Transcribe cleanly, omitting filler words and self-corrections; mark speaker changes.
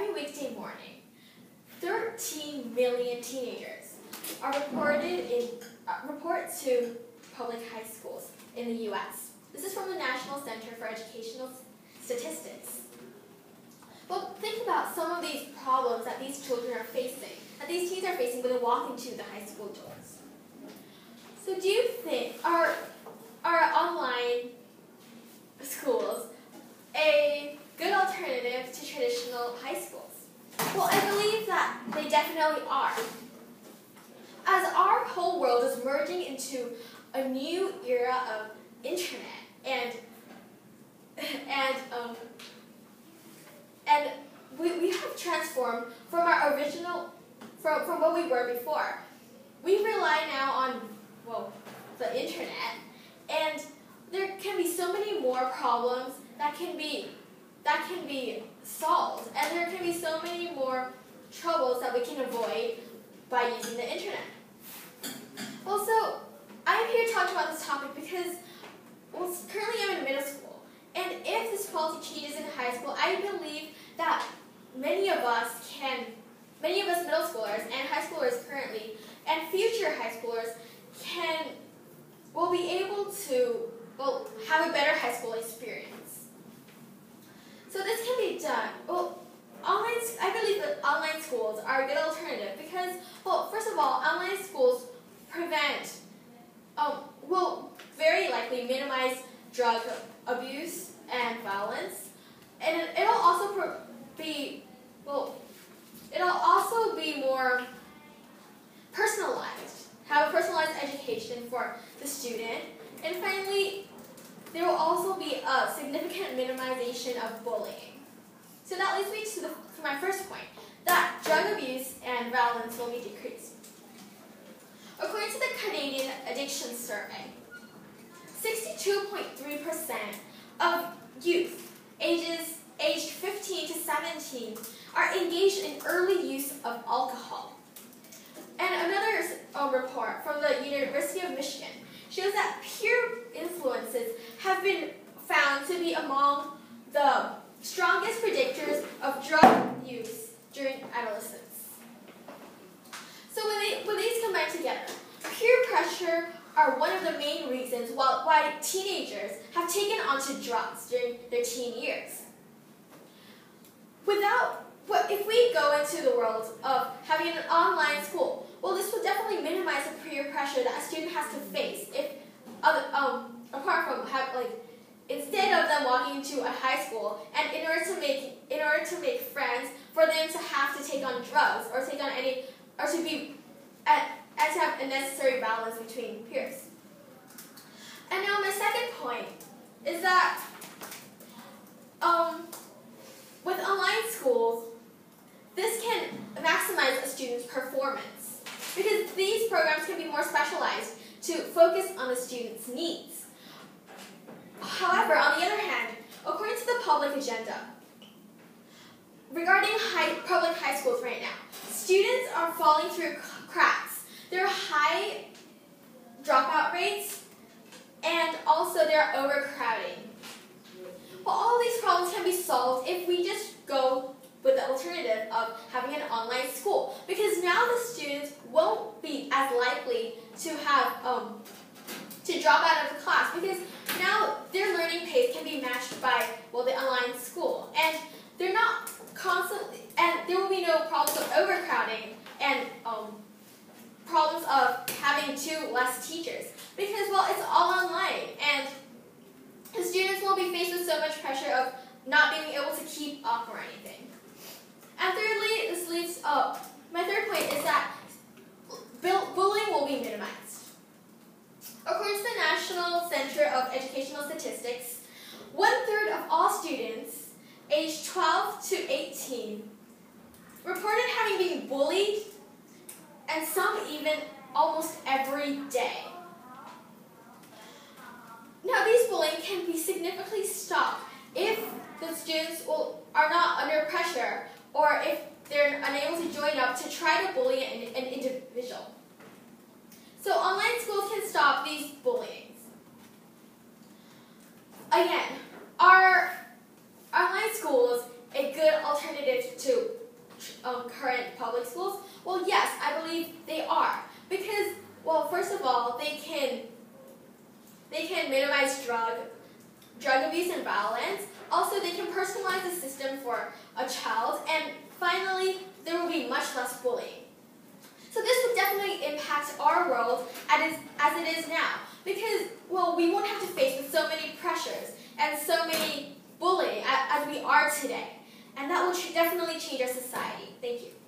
Speaker 1: every weekday morning, 13 million teenagers are report to public high schools in the U.S. This is from the National Center for Educational Statistics. Well, think about some of these problems that these children are facing, that these teens are facing when they walk into the high school doors. So do you think, are online schools a good alternative to traditional high schools? Well, I believe that they definitely are. As our whole world is merging into a new era of internet and we have transformed from our original, from what we were before. We rely now on, well, the internet, and there can be so many more problems that can be solved, and there can be so many more troubles that we can avoid by using the internet. Well, so I'm here to talk about this topic because, well, currently I'm in middle school, and if this policy changes in high school, I believe that many of us middle schoolers and high schoolers currently, and future high schoolers will be able to, well, have a better high school experience. So this can be done. Well, I believe that online schools are a good alternative because, well, first of all, online schools will very likely minimize drug abuse and violence, and it'll also be more personalized, have a personalized education for the student, and finally, there will also be a significant minimization of bullying. So that leads me to my first point, that drug abuse and violence will be decreased. According to the Canadian Addiction Survey, 62.3% of youth aged 15 to 17 are engaged in early use of alcohol. And another report from the University of Michigan shows that peer influences have been found to be among the strongest predictors of drug use during adolescence. So when these combine together, peer pressure are one of the main reasons why teenagers have taken onto drugs during their teen years. If we go into the world of having an online school, well, this will definitely minimize the peer pressure that a student has to face apart from instead of them walking into a high school, and in order to make friends, for them to have to take on drugs or to have a necessary balance between peers. And now my second point is that with online schools, this can maximize a student's performance because these programs can be more specialized to focus on the student's needs. However, on the other hand, according to the public agenda, regarding public high schools right now, students are falling through cracks. There are high dropout rates, and also there are overcrowding. Well, all of these problems can be solved if we just go with the alternative of having an online school, because now the students won't be as likely to have to drop out of the class, because now their learning pace can be matched by, well, the online school, and they're not constantly, and there will be no problems of overcrowding and problems of having less teachers, because, well, it's all online, and the students will be faced with so much pressure of not being able to keep up or anything. And thirdly, my third point is that bullying will be minimized. According to the National Center of Educational Statistics, 1/3 of all students aged 12 to 18 reported having been bullied, and some even almost every day. Now, these bullying can be significantly stopped if the students are not under pressure or if they're unable to join up to try to bully an individual. So online schools can stop these bullying. Again, our online schools a good alternative to current public schools? Well, yes, I believe they are. Because, well, first of all, they can minimize drug abuse and violence. Also, they can personalize the system for a child. And finally, there will be much less bullying. So this would definitely impact our world as it is now. Because, well, we won't have to face with so many pressures and so many bullying as we are today. And that will definitely change our society. Thank you.